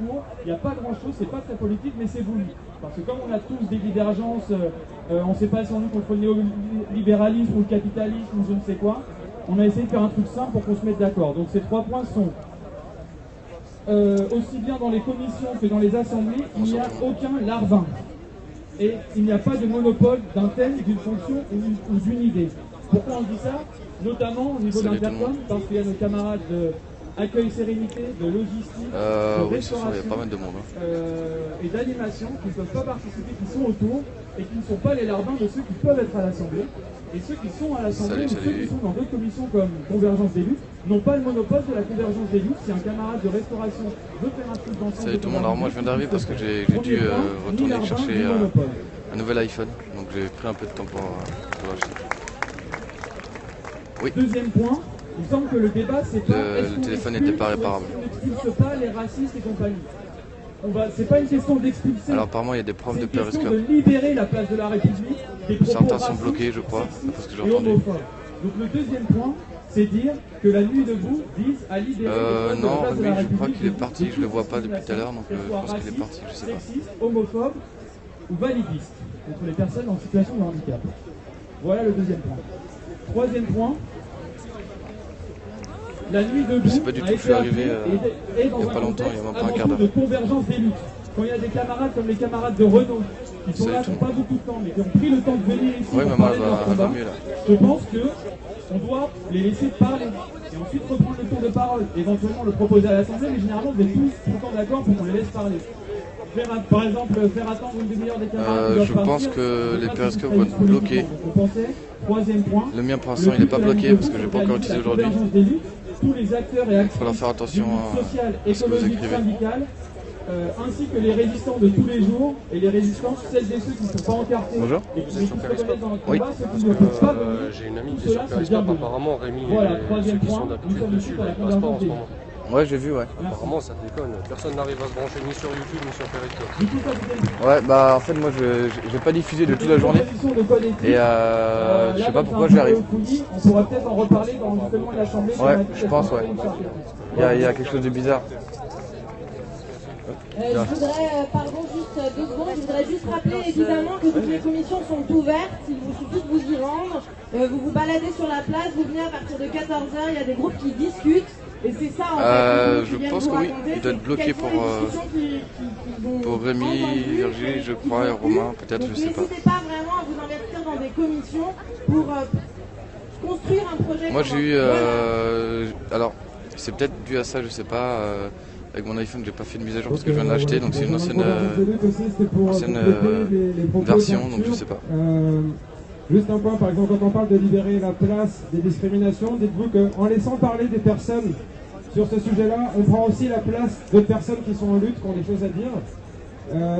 parcours, il n'y a pas grand-chose, c'est pas très politique, mais c'est voulu. Parce que comme on a tous des divergences, on ne sait pas si on est contre le néolibéralisme ou le capitalisme ou je ne sais quoi, on a essayé de faire un truc simple pour qu'on se mette d'accord. Donc ces 3 points sont aussi bien dans les commissions que dans les assemblées, il n'y a aucun larbin. Et il n'y a pas de monopole d'un thème, d'une fonction ou d'une idée. Pourquoi on dit ça? Notamment au niveau d'Intercom, parce qu'il y a nos camarades de accueil sérénité, de logistique, de restauration, il y a pas mal de monde, et d'animation qui ne peuvent pas participer, qui sont autour et qui ne sont pas les larbins de ceux qui peuvent être à l'Assemblée. Et ceux qui sont à l'Assemblée ou ceux qui sont dans d'autres commissions comme Convergence des luttes n'ont pas le monopole de la Convergence des luttes. Si un camarade de restauration veut faire un truc d'ensemble... Salut tout le monde, alors moi je viens d'arriver parce que j'ai dû retourner chercher un nouvel iPhone, donc j'ai pris un peu de temps pour l'acheter. Oui. Deuxième point, il me semble que le débat c'est pas... Le téléphone n'était pas réparable. On n'expulse pas les racistes et compagnie. C'est pas une question d'expulser. Alors apparemment il y a des preuves de périscope. C'est une question de libérer la place de la République des propos certains sont racistes, bloqués je crois, parce que j'ai et entendu. homophobes. Donc le deuxième point, c'est dire que la nuit debout vise à libérer la non, place de la Rémi, je République. crois qu'il est parti, je le vois pas depuis tout à l'heure, donc je pense qu'il est parti, je sais pas. Sexiste, homophobe ou validiste contre les personnes en situation de handicap. Voilà le deuxième point. Troisième point, la nuit debout. Je sais pas du tout, je suis arrivé il n'y a pas longtemps, il y a même pas un quart d'heure. De convergence des luttes. Quand il y a des camarades comme les camarades de Renault qui sont là, qui n'ont pas beaucoup de temps, mais qui ont pris le temps de venir ici pour parler de leur combat, je pense qu'on doit les laisser parler et ensuite reprendre le tour de parole, éventuellement le proposer à l'Assemblée, mais généralement vous êtes tous tout le temps d'accord pour qu'on les laisse parler. Par exemple, faire attendre une demi-heure des camarades. Je pense que les périscopes vont être bloqués. Troisième point. Le mien pour l'instant il n'est pas bloqué parce que je l'ai pas encore utilisé aujourd'hui. Tous les acteurs et actrices il faudra faire attention sociales, à ce que vous économiques, écrivez. syndicales, ainsi que les résistants de tous les jours et les résistants, celles et ceux qui ne sont pas encartés. Bonjour. Et qui se reconnaissent dans notre Oui. combat, ceux qui ne peuvent pas venir. J'ai une amie qui est sur Periscope, apparemment Rémi Voilà, et ceux troisième qui point, sont nous d'habitude sommes dessus, ici pour la ils passent pas en convergence ce des moment. Ouais, j'ai vu, ouais. Apparemment ça déconne, personne n'arrive à se brancher ni sur YouTube ni sur Periscope. Du coup, capitaine, Ouais, bah en fait moi je vais pas diffuser de toute la journée proposition de collectif. et je sais pas pourquoi j'y arrive. On pourra peut-être en reparler dans justement l'Assemblée. Ouais, je pense, ouais. Il y a quelque chose de bizarre. Je voudrais, pardon, juste 2 secondes, je voudrais juste rappeler évidemment que toutes les commissions sont ouvertes, il vous suffit de vous y rendre, vous vous baladez sur la place, vous venez à partir de 14h, il y a des groupes qui discutent, et c'est ça en fait. Je pense que oui, il doit être bloqué pour Rémi, Virgile, je crois, et Romain, peut-être, je sais pas. N'hésitez pas vraiment à vous investir dans des commissions pour construire un projet. Moi j'ai eu, alors c'est peut-être dû à ça, je sais pas. Avec mon iPhone, j'ai pas fait de mise à jour parce que je viens de l'acheter, donc c'est une ancienne version, donc je sais pas. Juste un point, par exemple, quand on parle de libérer la place des discriminations, dites-vous qu'en laissant parler des personnes sur ce sujet-là, on prend aussi la place d'autres personnes qui sont en lutte, qui ont des choses à dire.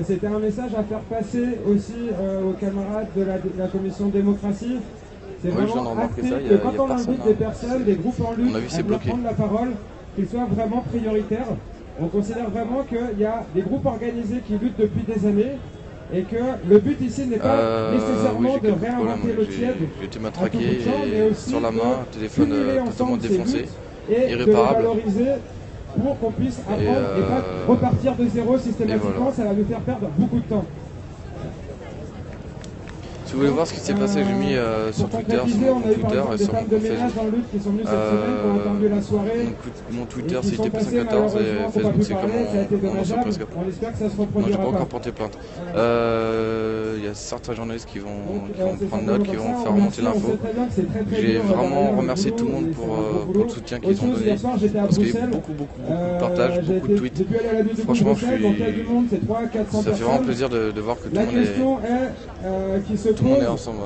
C'était un message à faire passer aussi aux camarades de la commission démocratie. C'est vraiment acté que quand on invite des personnes, des groupes en lutte, à venir prendre la parole, qu'ils soient vraiment prioritaires. On considère vraiment qu'il y a des groupes organisés qui luttent depuis des années et que le but ici n'est pas nécessairement de réinventer le tiède. J'ai été matraqué sur la main, téléphone totalement défoncé, et de le valoriser pour qu'on puisse apprendre et pas repartir de zéro systématiquement, voilà. Ça va nous faire perdre beaucoup de temps. Si vous voulez voir ce qui s'est passé, j'ai mis sur Twitter, sur mon Twitter et sur mon Facebook. Mon Twitter c'est IT14 et Facebook c'est comme mon sur Periscope. Non, j'ai pas encore porté plainte. Il y a certains journalistes qui vont prendre note, qui vont faire remonter l'info. J'ai vraiment remercié tout le monde pour le soutien qu'ils ont donné. Parce qu'il y a eu beaucoup de partages, beaucoup de tweets. Franchement, ça fait vraiment plaisir de voir que tout le monde est ensemble.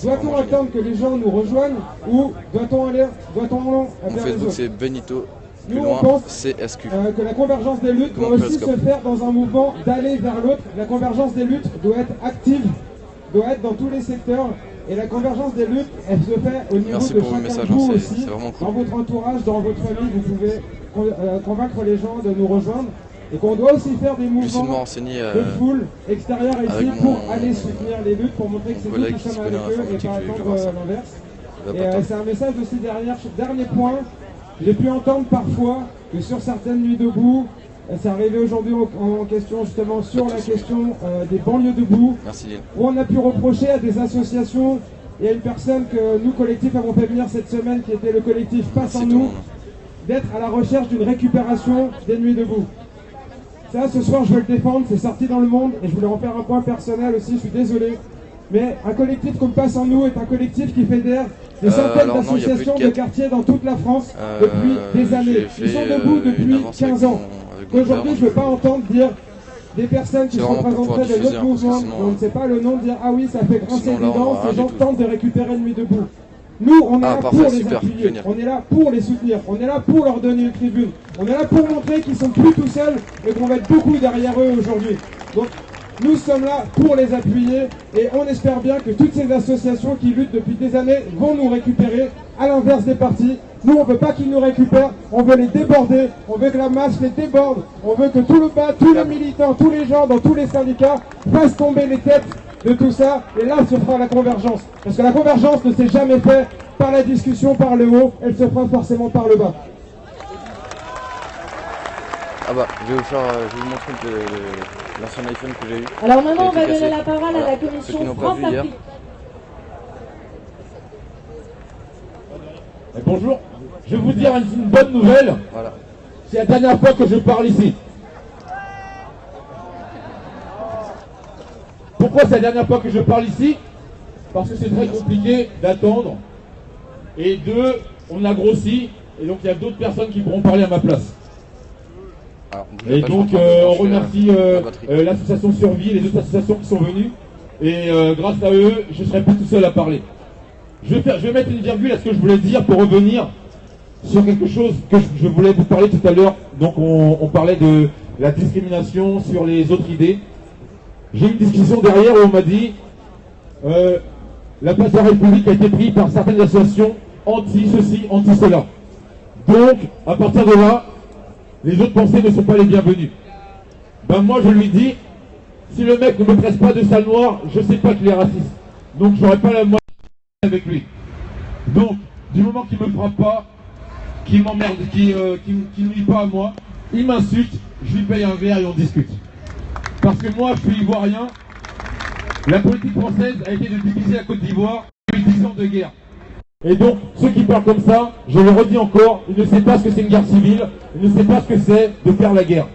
Doit-on attendre que les gens nous rejoignent ou doit-on aller Mon Facebook c'est Benito, plus loin CSQ. Que la convergence des luttes doit aussi se faire dans un mouvement d'aller vers l'autre. La convergence des luttes doit être active, doit être dans tous les secteurs. Et la convergence des luttes, elle se fait au niveau de chacun de vous aussi. Dans votre entourage, dans votre famille, vous pouvez convaincre les gens de nous rejoindre. Et qu'on doit aussi faire des mouvements de foule extérieure ici pour aller soutenir les luttes, pour montrer que c'est nous qui sommes avec eux et pas attendre l'inverse. Et c'est un message aussi dernier point. J'ai pu entendre parfois que sur certaines nuits debout, C'est arrivé aujourd'hui en question justement sur la question des banlieues debout. Merci Lille. Où on a pu reprocher à des associations et à une personne que nous, collectifs, avons fait venir cette semaine, qui était le collectif Passe en nous, d'être à la recherche d'une récupération des nuits debout. Ça, ce soir, je veux le défendre, c'est sorti dans le monde et je voulais en faire un point personnel aussi, je suis désolé. Mais un collectif comme Passe en nous est un collectif qui fédère des centaines d'associations de quartiers dans toute la France depuis des années. Ils sont debout depuis 15 ans. Aujourd'hui, je ne veux pas entendre dire des personnes qui sont représentées de notre mouvement, on ne sait pas le nom, dire « Ah oui, ça fait grincer des dents, ces gens tentent de récupérer une nuit debout ». Nous, on est là pour les appuyer, on est là pour les soutenir, on est là pour leur donner une tribune, on est là pour montrer qu'ils sont plus tout seuls et qu'on va être beaucoup derrière eux aujourd'hui. Donc, nous sommes là pour les appuyer et on espère bien que toutes ces associations qui luttent depuis des années vont nous récupérer, à l'inverse des partis. Nous, on ne veut pas qu'ils nous récupèrent, on veut les déborder, on veut que la masse les déborde, on veut que tout le bas, tous les militants, tous les gens dans tous les syndicats fassent tomber les têtes de tout ça, et là se fera la convergence. Parce que la convergence ne s'est jamais faite par la discussion, par le haut, elle se fera forcément par le bas. Ah bah, je vais vous montrer l'ancien iPhone que j'ai eu. Alors maintenant, on va donner la parole à la commission France-Afrique. Bonjour, je vais vous dire une bonne nouvelle. Voilà. C'est la dernière fois que je parle ici. Pourquoi c'est la dernière fois que je parle ici? Parce que c'est très compliqué d'attendre. Et deux, on a grossi. Et donc il y a d'autres personnes qui pourront parler à ma place. Alors, et donc on remercie l'association Survie et les autres associations qui sont venues. Et grâce à eux, je ne serai plus tout seul à parler. Je vais mettre une virgule à ce que je voulais dire pour revenir sur quelque chose que je voulais vous parler tout à l'heure. Donc on parlait de la discrimination sur les autres idées. J'ai eu une discussion derrière où on m'a dit la place de la République a été prise par certaines associations anti-ceci, anti-cela. Donc, à partir de là, les autres pensées ne sont pas les bienvenues. Ben moi je lui dis, si le mec ne me presse pas de sale noir, je sais pas qu'il est raciste. Donc j'aurai pas la moitié avec lui. Donc, du moment qu'il me frappe pas, qu'il m'emmerde, qu'il ne nuit pas à moi, il m'insulte, je lui paye un verre et on discute. Parce que moi, je suis ivoirien. La politique française a été de diviser la Côte d'Ivoire depuis 10 ans de guerre. Et donc, ceux qui parlent comme ça, je le redis encore, ils ne savent pas ce que c'est une guerre civile, ils ne savent pas ce que c'est de faire la guerre.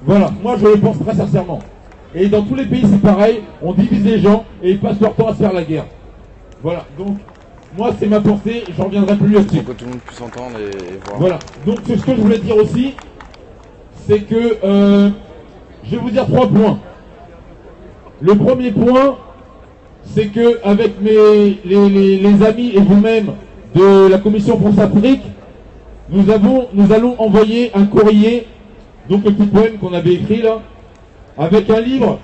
Voilà, moi je le pense très sincèrement. Et dans tous les pays c'est pareil, on divise les gens et ils passent leur temps à se faire la guerre. Voilà, donc, moi c'est ma pensée, j'en reviendrai plus là-dessus. Pour que tout le monde puisse entendre et voir. Voilà, donc ce que je voulais dire aussi, c'est que je vais vous dire 3 points. Le premier point, c'est que avec les amis et vous-même de la commission France-Afrique, nous allons envoyer un courrier, donc le petit poème qu'on avait écrit là, avec un livre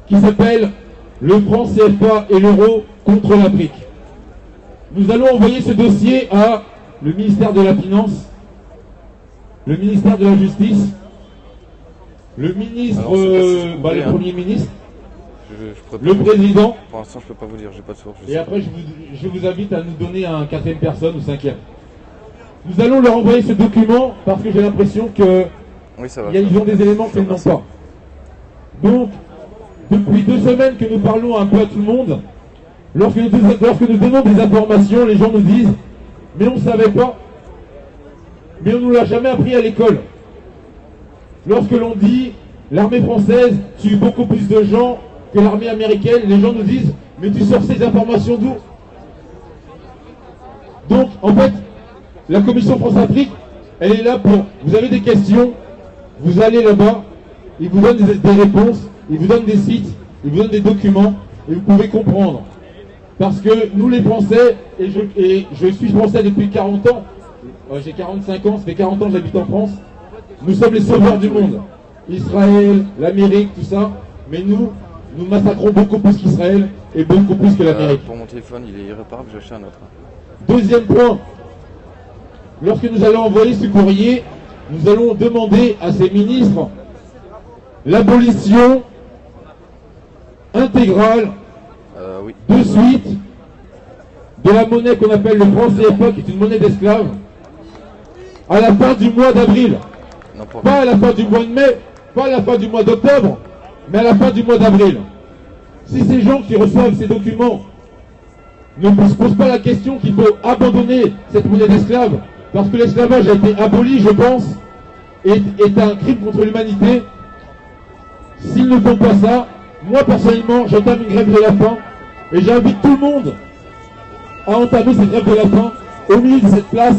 qui s'appelle « Le franc CFA et l'euro contre l'Afrique ». Nous allons envoyer ce dossier à le ministère de la Finance, le ministère de la Justice, le ministre, le Premier ministre, le président. Pour l'instant, je peux pas vous dire, j'ai pas de source. Et après, je vous invite à nous donner un 4e personne ou 5e. Nous allons leur envoyer ce document parce que j'ai l'impression que ils ont des éléments qu'ils n'ont pas. Donc, depuis 2 semaines que nous parlons un peu à tout le monde, lorsque nous donnons des informations, les gens nous disent « Mais on ne savait pas, mais on ne nous l'a jamais appris à l'école. » Lorsque l'on dit « L'armée française tue beaucoup plus de gens que l'armée américaine », les gens nous disent « Mais tu sors ces informations d'où ?» Donc, en fait, la commission France-Afrique, elle est là pour... Vous avez des questions, vous allez là-bas, ils vous donnent des réponses, ils vous donnent des sites, ils vous donnent des documents, et vous pouvez comprendre. Parce que nous les Français, et je suis français depuis 40 ans, j'ai 45 ans, ça fait 40 ans que j'habite en France, nous sommes les sauveurs du monde. Israël, l'Amérique, tout ça, mais nous massacrons beaucoup plus qu'Israël et beaucoup plus que l'Amérique. Pour mon téléphone, il est irréparable, j'ai acheté un autre. Deuxième point, lorsque nous allons envoyer ce courrier, nous allons demander à ces ministres l'abolition intégrale de suite de la monnaie qu'on appelle le franc CFA, qui est une monnaie d'esclaves, à la fin du mois d'avril. Pas à la fin du mois de mai, pas à la fin du mois d'octobre, mais à la fin du mois d'avril. Si ces gens qui reçoivent ces documents ne se posent pas la question qu'il faut abandonner cette monnaie d'esclaves, parce que l'esclavage a été aboli, je pense, est un crime contre l'humanité. S'ils ne font pas ça, moi personnellement, j'entame une grève de la faim, et j'invite tout le monde à entamer cette grève de la faim au milieu de cette place,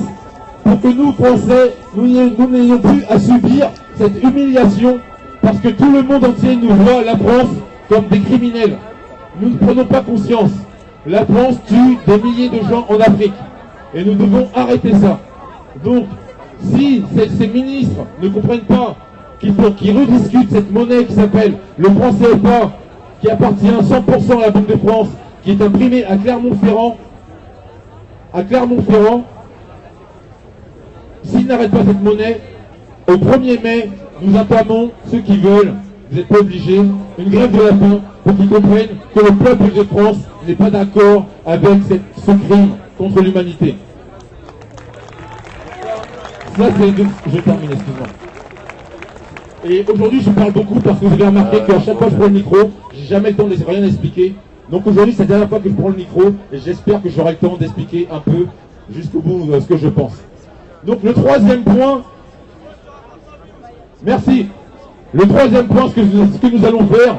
pour que nous, Français, nous n'ayons plus à subir cette humiliation, parce que tout le monde entier nous voit, la France, comme des criminels. Nous ne prenons pas conscience. La France tue des milliers de gens en Afrique, et nous devons arrêter ça. Donc, si ces ministres ne comprennent pas qu'ils rediscutent cette monnaie qui s'appelle le franc CFA, qui appartient 100% à la Banque de France, qui est imprimée à Clermont-Ferrand, s'ils n'arrêtent pas cette monnaie, au 1er mai, nous entamons, ceux qui veulent, vous n'êtes pas obligés, une grève de la faim pour qu'ils comprennent que le peuple de France n'est pas d'accord avec ce crime contre l'humanité. Ça, je termine, excuse-moi. Et aujourd'hui, je parle beaucoup parce que vous avez remarqué qu'à chaque fois que je prends le micro, j'ai jamais le temps de rien expliquer. Donc aujourd'hui, c'est la dernière fois que je prends le micro et j'espère que j'aurai le temps d'expliquer un peu jusqu'au bout ce que je pense. Donc le troisième point, merci. Le troisième point, ce que nous allons faire,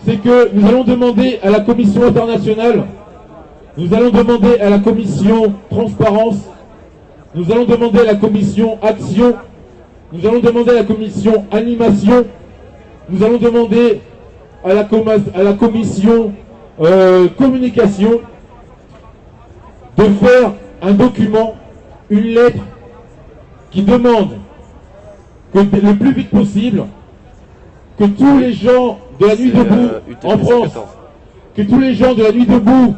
c'est que nous allons demander à la Commission internationale, nous allons demander à la Commission transparence, nous allons demander à la Commission action, nous allons demander à la Commission animation, nous allons demander à la Commission communication de faire un document, une lettre qui demande que le plus vite possible, que tous les gens de la nuit debout en France, que tous les gens de la nuit debout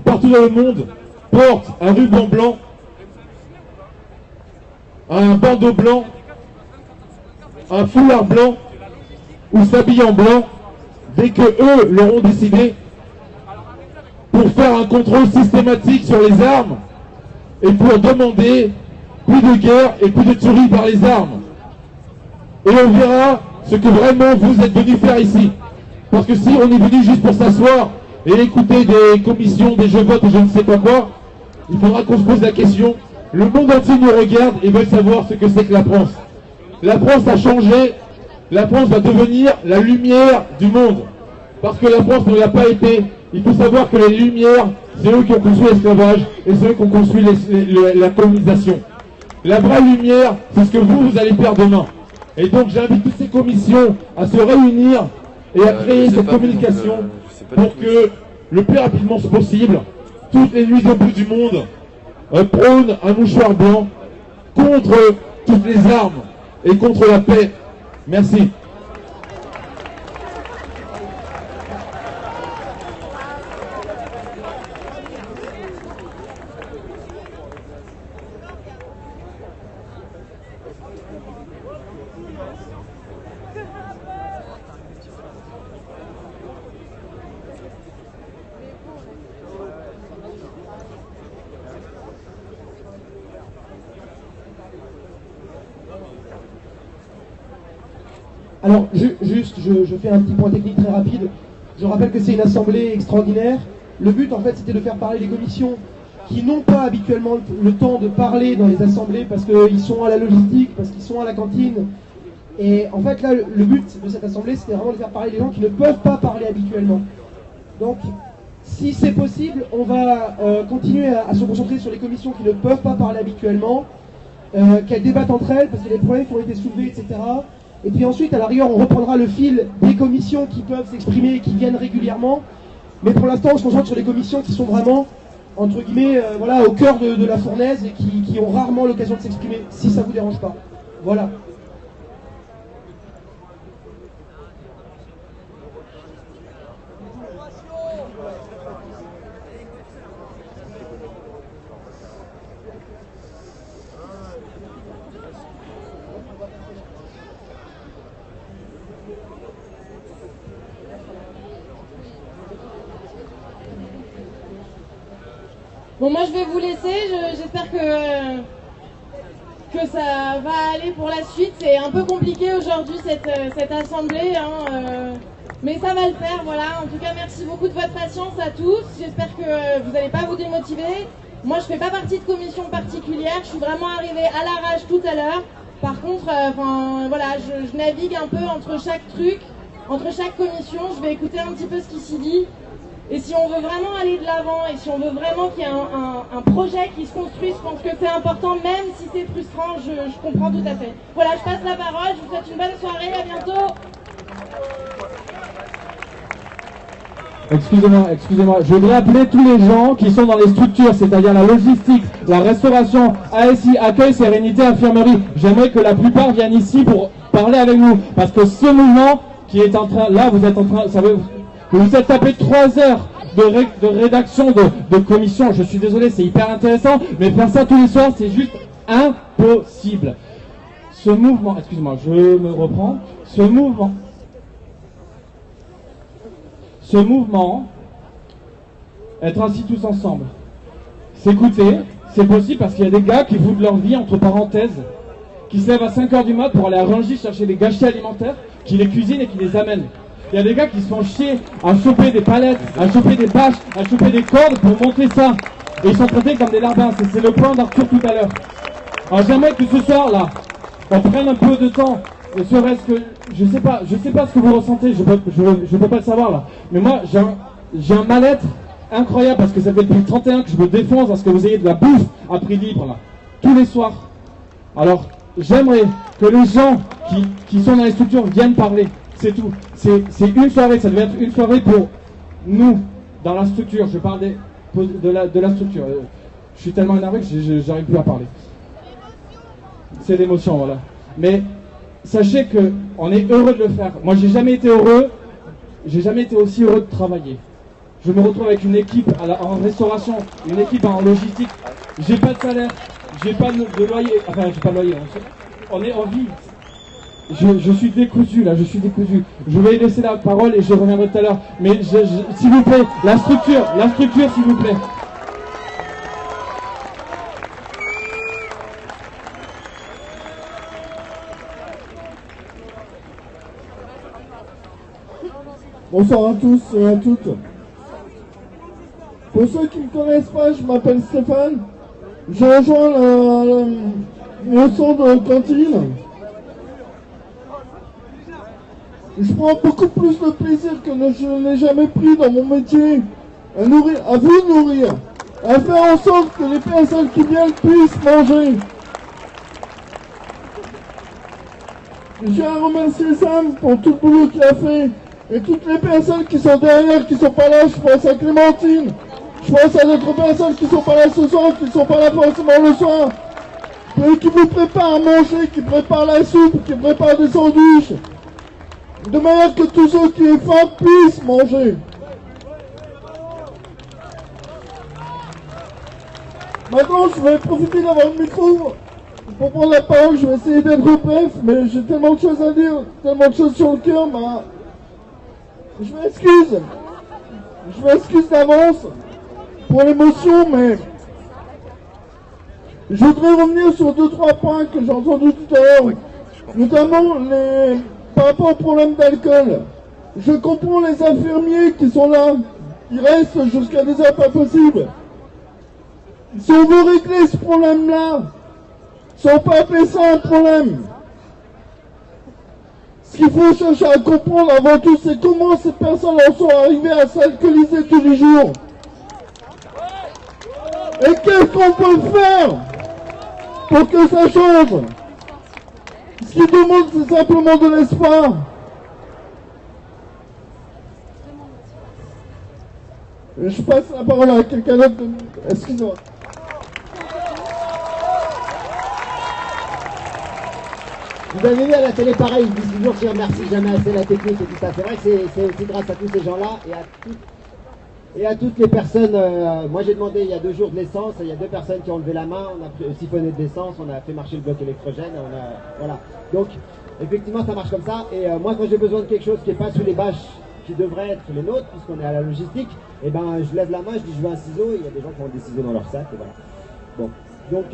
partout dans le monde portent un ruban blanc, un bandeau blanc, un foulard blanc ou s'habillent en blanc dès que eux l'auront décidé, pour faire un contrôle systématique sur les armes et pour demander plus de guerre et plus de tuerie par les armes. Et on verra ce que vraiment vous êtes venus faire ici. Parce que si on est venu juste pour s'asseoir et écouter des commissions, des je vote et je ne sais pas quoi, il faudra qu'on se pose la question. Le monde entier nous regarde et veut savoir ce que c'est que la France. La France a changé. La France va devenir la lumière du monde. Parce que la France ne l'a pas été. Il faut savoir que les Lumières, c'est eux qui ont construit l'esclavage et c'est eux qui ont construit la colonisation. La vraie lumière, c'est ce que vous allez faire demain. Et donc j'invite toutes ces commissions à se réunir et à créer cette communication pour que le plus rapidement possible, toutes les nuits debout du monde prônent un mouchoir blanc contre toutes les armes et contre la paix. Merci. Alors, je fais un petit point technique très rapide. Je rappelle que c'est une assemblée extraordinaire. Le but, en fait, c'était de faire parler les commissions qui n'ont pas habituellement le temps de parler dans les assemblées parce qu'ils sont à la logistique, parce qu'ils sont à la cantine. Et en fait, là, le but de cette assemblée, c'était vraiment de faire parler les gens qui ne peuvent pas parler habituellement. Donc, si c'est possible, on va continuer à se concentrer sur les commissions qui ne peuvent pas parler habituellement, qu'elles débattent entre elles, parce qu'il y a des problèmes qui ont été soulevés, etc. Et puis ensuite, à la rigueur, on reprendra le fil des commissions qui peuvent s'exprimer et qui viennent régulièrement. Mais pour l'instant, on se concentre sur les commissions qui sont vraiment, entre guillemets, voilà, au cœur de la fournaise et qui ont rarement l'occasion de s'exprimer, si ça ne vous dérange pas. Voilà. Bon, moi je vais vous laisser, j'espère que que ça va aller pour la suite. C'est un peu compliqué aujourd'hui cette assemblée, hein, mais ça va le faire, voilà. En tout cas, merci beaucoup de votre patience à tous. J'espère que vous n'allez pas vous démotiver. Moi, je fais pas partie de commission particulière. Je suis vraiment arrivée à l'arrache tout à l'heure. Par contre, voilà, je navigue un peu entre chaque truc, entre chaque commission. Je vais écouter un petit peu ce qui s'y dit. Et si on veut vraiment aller de l'avant, et si on veut vraiment qu'il y ait un projet qui se construise, je pense que c'est important, même si c'est frustrant, je comprends tout à fait. Voilà, je passe la parole, je vous souhaite une bonne soirée, à bientôt. Excusez-moi, je voudrais appeler tous les gens qui sont dans les structures, c'est-à-dire la logistique, la restauration, ASI, accueil, sérénité, infirmerie. J'aimerais que la plupart viennent ici pour parler avec nous, parce que ce mouvement qui est en train, là vous êtes en train, vous êtes tapé 3 heures de rédaction de commission, je suis désolé, c'est hyper intéressant, mais faire ça tous les soirs, c'est juste impossible. Ce mouvement, excusez-moi, je me reprends, ce mouvement, être assis tous ensemble, s'écouter, c'est possible parce qu'il y a des gars qui foutent leur vie entre parenthèses, qui se lèvent à 5 h du mat pour aller à Rungis chercher des gâchis alimentaires, qui les cuisinent et qui les amènent. Il y a des gars qui se font chier à choper des palettes, à choper des bâches, à choper des cordes pour monter ça. Et ils sont traités comme des larbins. C'est le plan d'Arthur tout à l'heure. Alors j'aimerais que ce soir là, on prenne un peu de temps. Ne serait-ce que, je sais pas ce que vous ressentez, je peux pas le savoir là. Mais moi, j'ai un mal-être incroyable parce que ça fait depuis le 31 que je me défonce parce que vous ayez de la bouffe à prix libre là, tous les soirs. Alors, j'aimerais que les gens qui sont dans les structures viennent parler. C'est tout. C'est une soirée, ça devait être une soirée pour nous, dans la structure. Je parle de la structure. Je suis tellement énervé que j'arrive plus à parler. C'est l'émotion, voilà. Mais sachez que on est heureux de le faire. Moi, j'ai jamais été aussi heureux de travailler. Je me retrouve avec une équipe en restauration, une équipe en logistique. J'ai pas de salaire, j'ai pas de loyer. Enfin, j'ai pas de loyer. On est en vie. Je suis décousu là, je suis décousu. Je vais laisser la parole et je reviendrai tout à l'heure. Mais s'il vous plaît, la structure s'il vous plaît. Bonsoir à tous et à toutes. Pour ceux qui ne me connaissent pas, je m'appelle Stéphane. Je rejoins le centre de cantine. Je prends beaucoup plus de plaisir que je n'ai jamais pris dans mon métier à vous nourrir, à faire en sorte que les personnes qui viennent puissent manger. Je tiens à remercier Sam pour tout le boulot qu'il a fait et toutes les personnes qui sont derrière, qui sont pas là. Je pense à Clémentine, je pense à d'autres personnes qui sont pas là ce soir, qui sont pas là forcément le soir, et qui vous préparent à manger, qui préparent la soupe, qui préparent des sandwichs. De manière que tous ceux qui ont faim puissent manger. Maintenant, je vais profiter d'avoir le micro pour prendre la parole. Je vais essayer d'être bref, mais j'ai tellement de choses à dire, tellement de choses sur le cœur. Je m'excuse d'avance pour l'émotion, mais je voudrais revenir sur 2-3 points que j'ai entendus tout à l'heure, notamment par rapport au problème d'alcool. Je comprends les infirmiers qui sont là, qui restent jusqu'à des heures pas possibles. Si on veut régler ce problème-là, si on peut appeler ça un problème, ce qu'il faut chercher à comprendre avant tout, c'est comment ces personnes en sont arrivées à s'alcooliser tous les jours. Et qu'est-ce qu'on peut faire pour que ça change? Ce qui demande, c'est simplement de l'espoir. Je passe la parole à quelqu'un d'autre. Excusez-moi. Vous avez vu à la télé pareil, ils disent toujours qu'ils remercient jamais assez la technique et tout ça. C'est vrai que c'est aussi grâce à tous ces gens-là et à toutes les personnes. Moi j'ai demandé il y a 2 jours de l'essence, il y a 2 personnes qui ont levé la main, on a siphonné de l'essence, on a fait marcher le bloc électrogène, voilà. Donc effectivement ça marche comme ça. Et moi quand j'ai besoin de quelque chose qui n'est pas sous les bâches, qui devrait être les nôtres, puisqu'on est à la logistique, et ben je lève la main, je dis je veux un ciseau, et il y a des gens qui ont des ciseaux dans leur sac, et voilà. Bon, donc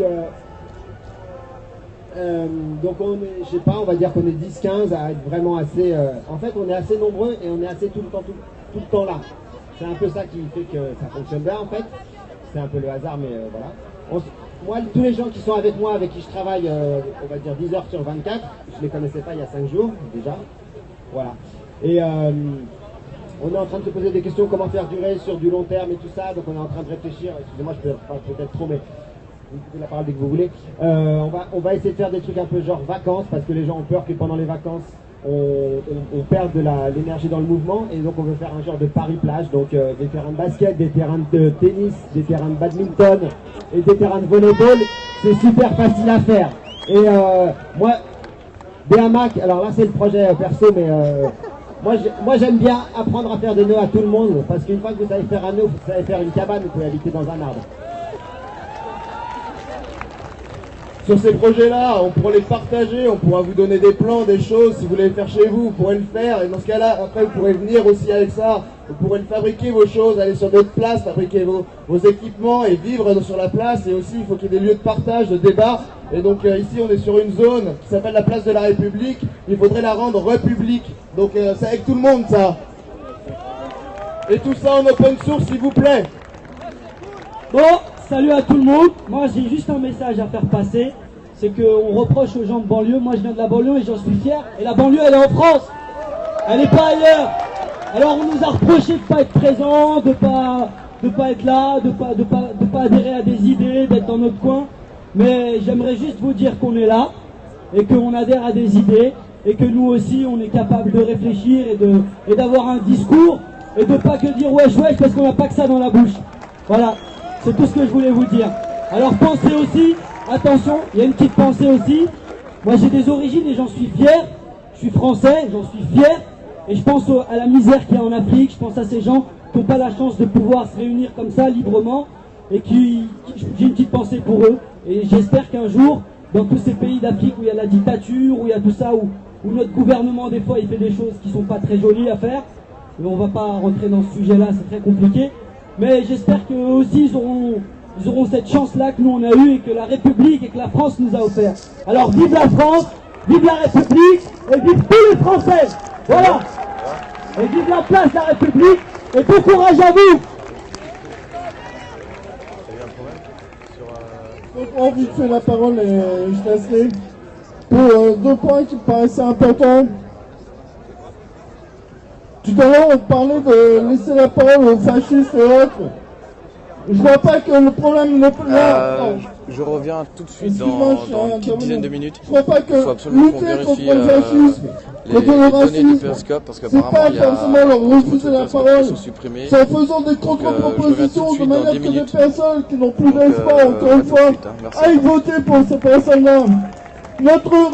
Donc on est, je sais pas, on va dire qu'on est 10-15 à être vraiment assez... en fait, on est assez nombreux et on est assez tout le temps là. C'est un peu ça qui fait que ça fonctionne bien, en fait. C'est un peu le hasard, mais voilà. Moi, tous les gens qui sont avec moi, avec qui je travaille, on va dire 10 heures sur 24, je les connaissais pas il y a 5 jours, déjà. Voilà. Et on est en train de se poser des questions, comment faire durer sur du long terme et tout ça. Donc on est en train de réfléchir. Excusez-moi, je peux pas peut-être trop, mais vous pouvez la parole dès que vous voulez. On va essayer de faire des trucs un peu genre vacances, parce que les gens ont peur que pendant les vacances, on perd de l'énergie dans le mouvement, et donc on veut faire un genre de Paris-plage, donc des terrains de basket, des terrains de tennis, des terrains de badminton et des terrains de volleyball. C'est super facile à faire. Et moi, des hamacs, alors là c'est le projet perso, mais moi j'aime bien apprendre à faire des nœuds à tout le monde, parce qu'une fois que vous savez faire un nœud, vous savez faire une cabane, vous pouvez habiter dans un arbre. Sur ces projets-là, on pourra les partager, on pourra vous donner des plans, des choses, si vous voulez le faire chez vous, vous pourrez le faire, et dans ce cas-là, après vous pourrez venir aussi avec ça, vous pourrez fabriquer vos choses, aller sur d'autres places, fabriquer vos équipements et vivre sur la place, et aussi il faut qu'il y ait des lieux de partage, de débat, et donc ici on est sur une zone qui s'appelle la place de la République, il faudrait la rendre république, donc c'est avec tout le monde ça. Et tout ça en open source s'il vous plaît. Bon, salut à tout le monde. Moi j'ai juste un message à faire passer. C'est qu'on reproche aux gens de banlieue. Moi je viens de la banlieue et j'en suis fier. Et la banlieue elle est en France. Elle n'est pas ailleurs. Alors on nous a reproché de pas être présent, de pas être là, de pas adhérer à des idées, d'être dans notre coin. Mais j'aimerais juste vous dire qu'on est là et qu'on adhère à des idées et que nous aussi on est capable de réfléchir et d'avoir un discours et de pas que dire wesh wesh parce qu'on n'a pas que ça dans la bouche. Voilà. C'est tout ce que je voulais vous dire. Alors pensez aussi, attention, il y a une petite pensée aussi. Moi j'ai des origines et j'en suis fier. Je suis français, j'en suis fier. Et je pense à la misère qu'il y a en Afrique. Je pense à ces gens qui n'ont pas la chance de pouvoir se réunir comme ça librement. Et j'ai une petite pensée pour eux. Et j'espère qu'un jour, dans tous ces pays d'Afrique où il y a la dictature, où il y a tout ça, où notre gouvernement des fois il fait des choses qui sont pas très jolies à faire. Mais on va pas rentrer dans ce sujet-là, c'est très compliqué. Mais j'espère qu'eux aussi ils auront cette chance-là que nous on a eue et que la République et que la France nous a offert. Alors vive la France, vive la République et vive tous les Français. Voilà. Et vive la place de la République et bon courage à vous. Je prends vite fait la parole et je laisserai pour 2 points qui me paraissaient importants. Tout à l'heure, on parlait de laisser la parole aux fascistes et autres. Je vois pas que le problème n'est plus là. Je reviens tout de suite dans une petite dizaine de minutes. Je vois pas que lutter contre le fascisme, contre le racisme, c'est pas forcément leur refuser la parole. C'est en faisant des contre-propositions de manière que des personnes qui n'ont plus d'espoir, encore une fois, aillent voter pour ces personnes-là. Notre